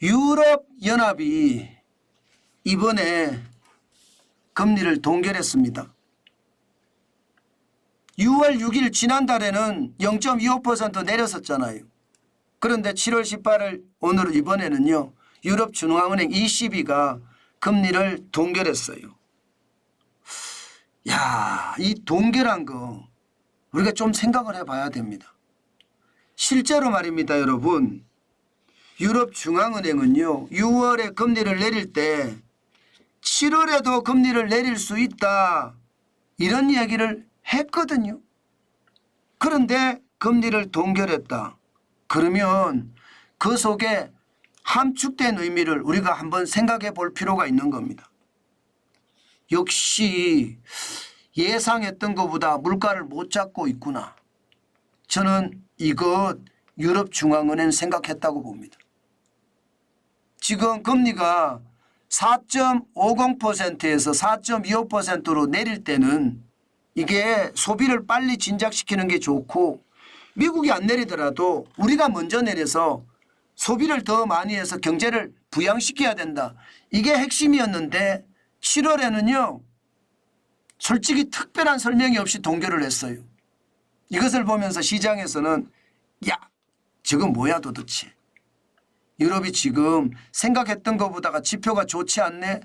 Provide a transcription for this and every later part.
유럽연합이 이번에 금리를 동결했습니다. 6월 6일 지난달에는 0.25% 내렸었잖아요. 그런데 7월 18일 오늘 이번에는요. 유럽중앙은행 ECB가 금리를 동결했어요. 야, 이 동결한 거 우리가 좀 생각을 해봐야 됩니다. 실제로 말입니다, 여러분. 유럽중앙은행은요. 6월에 금리를 내릴 때 7월에도 금리를 내릴 수 있다. 이런 이야기를 했거든요. 그런데 금리를 동결했다. 그러면 그 속에 함축된 의미를 우리가 한번 생각해 볼 필요가 있는 겁니다. 역시 예상했던 것보다 물가를 못 잡고 있구나. 저는 이것 유럽중앙은행 생각했다고 봅니다. 지금 금리가 4.50%에서 4.25%로 내릴 때는 이게 소비를 빨리 진작시키는 게 좋고 미국이 안 내리더라도 우리가 먼저 내려서 소비를 더 많이 해서 경제를 부양시켜야 된다. 이게 핵심이었는데 7월에는요. 솔직히 특별한 설명이 없이 동결을 했어요. 이것을 보면서 시장에서는 야, 저거 뭐야 도대체. 유럽이 지금 생각했던 것보다가 지표가 좋지 않네.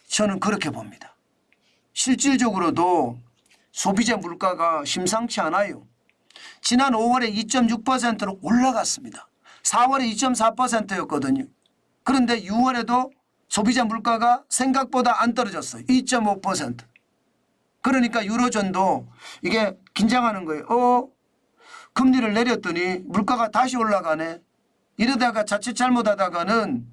저는 그렇게 봅니다. 실질적으로도 소비자 물가가 심상치 않아요. 지난 5월에 2.6%로 올라갔습니다. 4월에 2.4%였거든요. 그런데 6월에도 소비자 물가가 생각보다 안 떨어졌어요. 2.5%. 그러니까 유로존도 이게 긴장하는 거예요. 금리를 내렸더니 물가가 다시 올라가네. 이러다가 자칫 잘못하다가는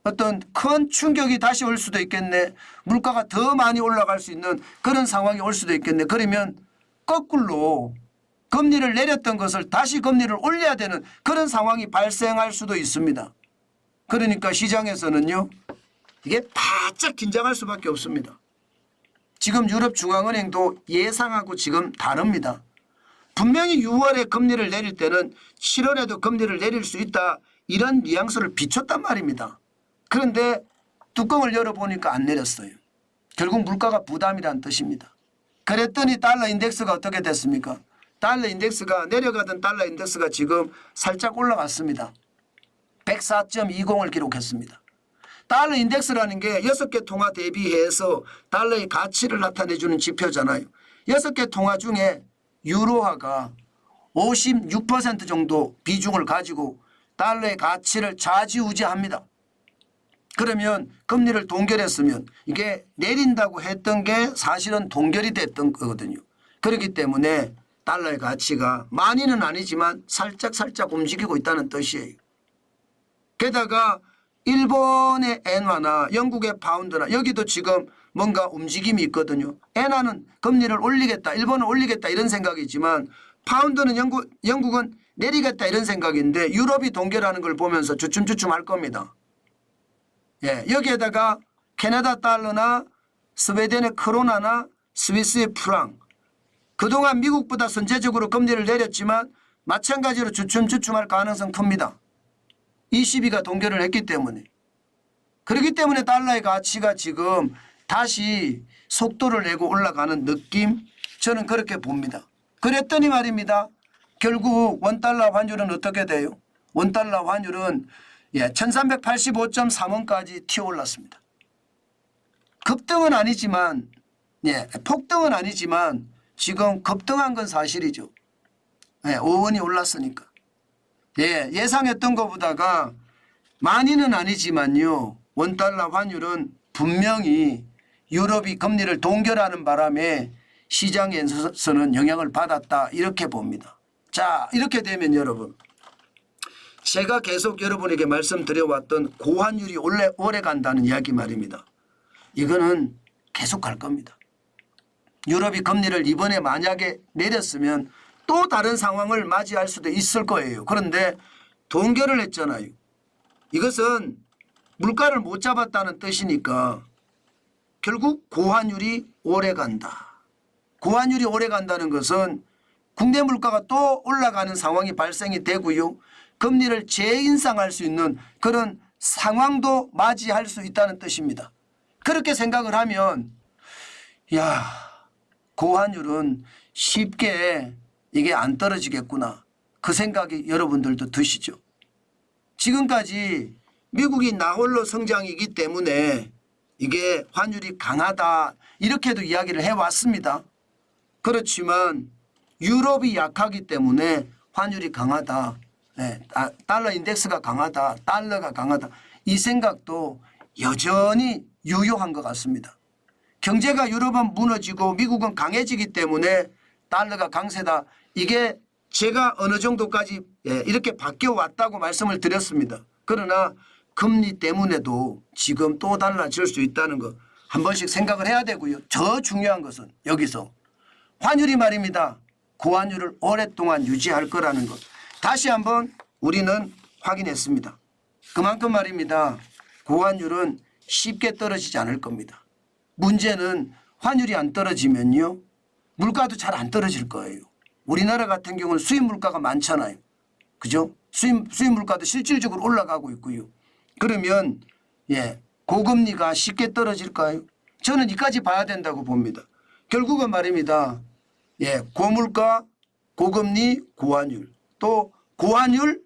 어떤 큰 충격이 다시 올 수도 있겠네. 물가가 더 많이 올라갈 수 있는 그런 상황이 올 수도 있겠네. 그러면 거꾸로 금리를 내렸던 것을 다시 금리를 올려야 되는 그런 상황이 발생할 수도 있습니다. 그러니까 시장에서는요. 이게 바짝 긴장할 수밖에 없습니다. 지금 유럽중앙은행도 예상하고 지금 다릅니다. 분명히 6월에 금리를 내릴 때는 7월에도 금리를 내릴 수 있다. 이런 뉘앙스를 비췄단 말입니다. 그런데 뚜껑을 열어보니까 안 내렸어요. 결국 물가가 부담이라는 뜻입니다. 그랬더니 달러 인덱스가 어떻게 됐습니까? 달러 인덱스가 내려가던 달러 인덱스가 지금 살짝 올라갔습니다. 104.20을 기록했습니다. 달러 인덱스라는 게 6개 통화 대비해서 달러의 가치를 나타내주는 지표잖아요. 6개 통화 중에 유로화가 56% 정도 비중을 가지고 달러의 가치를 좌지우지합니다. 그러면 금리를 동결했으면 이게 내린다고 했던 게 사실은 동결이 됐던 거거든요. 그렇기 때문에 달러의 가치가 많이는 아니지만 살짝 움직이고 있다는 뜻이에요. 게다가 일본의 엔화나 영국의 파운드나 여기도 지금 뭔가 움직임이 있거든요. 엔화는 금리를 올리겠다, 일본은 올리겠다 이런 생각이지만 파운드는 영국은 내리겠다 이런 생각인데 유럽이 동결하는 걸 보면서 주춤주춤 할 겁니다. 여기에다가 캐나다 달러나 스웨덴의 크로나나 스위스의 프랑 그동안 미국보다 선제적으로 금리를 내렸지만 마찬가지로 주춤주춤할 가능성 큽니다. ECB가 동결을 했기 때문에. 그렇기 때문에 달러의 가치가 지금 다시 속도를 내고 올라가는 느낌 저는 그렇게 봅니다. 그랬더니 말입니다. 결국 원달러 환율은 어떻게 돼요? 원달러 환율은 1385.3원까지 튀어올랐습니다. 급등은 아니지만 폭등은 아니지만 지금 급등한 건 사실이죠. 5원이 올랐으니까. 예상했던 것보다가 많이는 아니지만요. 원달러 환율은 분명히 유럽이 금리를 동결하는 바람에 시장에서는 영향을 받았다 이렇게 봅니다. 자, 이렇게 되면 여러분 제가 계속 여러분에게 말씀드려왔던 고환율이 오래 간다는 이야기 말입니다. 이거는 계속 갈 겁니다. 유럽이 금리를 이번에 만약에 내렸으면 또 다른 상황을 맞이할 수도 있을 거예요. 그런데 동결을 했잖아요. 이것은 물가를 못 잡았다는 뜻이니까 결국 고환율이 오래 간다. 고환율이 오래 간다는 것은 국내 물가가 또 올라가는 상황이 발생이 되고요. 금리를 재인상할 수 있는 그런 상황도 맞이할 수 있다는 뜻입니다. 그렇게 생각을 하면 야, 고환율은 쉽게 이게 안 떨어지겠구나. 그 생각이 여러분들도 드시죠. 지금까지 미국이 나홀로 성장이기 때문에 이게 환율이 강하다 이렇게도 이야기를 해왔습니다. 그렇지만 유럽이 약하기 때문에 환율이 강하다. 네, 달러 인덱스가 강하다. 달러가 강하다. 이 생각도 여전히 유효한 것 같습니다. 경제가 유럽은 무너지고 미국은 강해지기 때문에 달러가 강세다. 이게 제가 어느 정도까지 이렇게 바뀌어 왔다고 말씀을 드렸습니다. 그러나 금리 때문에도 지금 또 달라질 수 있다는 거 한 번씩 생각을 해야 되고요. 더 중요한 것은 여기서 환율이 말입니다. 고환율을 오랫동안 유지할 거라는 것. 다시 한번 우리는 확인했습니다. 그만큼 말입니다. 고환율은 쉽게 떨어지지 않을 겁니다. 문제는 환율이 안 떨어지면요. 물가도 잘 안 떨어질 거예요. 우리나라 같은 경우는 수입 물가가 많잖아요. 그죠? 수입 물가도 실질적으로 올라가고 있고요. 그러면 고금리가 쉽게 떨어질까요? 저는 이까지 봐야 된다고 봅니다. 결국은 말입니다. 고물가, 고금리, 고환율. 또 고환율,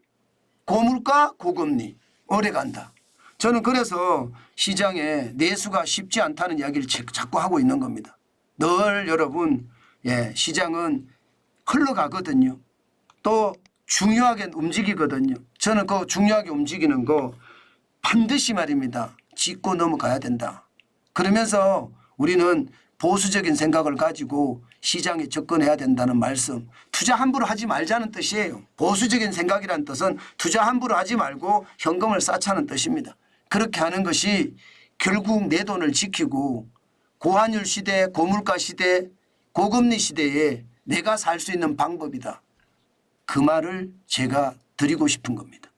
고물가, 고금리. 오래 간다. 저는 그래서 시장에 내수가 쉽지 않다는 이야기를 자꾸 하고 있는 겁니다. 늘 여러분 시장은 흘러가거든요. 또 중요하게 움직이거든요. 저는 그 중요하게 움직이는 거 반드시 말입니다. 짚고 넘어가야 된다. 그러면서 우리는 보수적인 생각을 가지고 시장에 접근해야 된다는 말씀. 투자 함부로 하지 말자는 뜻이에요. 보수적인 생각이란 뜻은 투자 함부로 하지 말고 현금을 쌓자는 뜻입니다. 그렇게 하는 것이 결국 내 돈을 지키고 고환율 시대, 고물가 시대, 고금리 시대에 내가 살 수 있는 방법이다. 그 말을 제가 드리고 싶은 겁니다.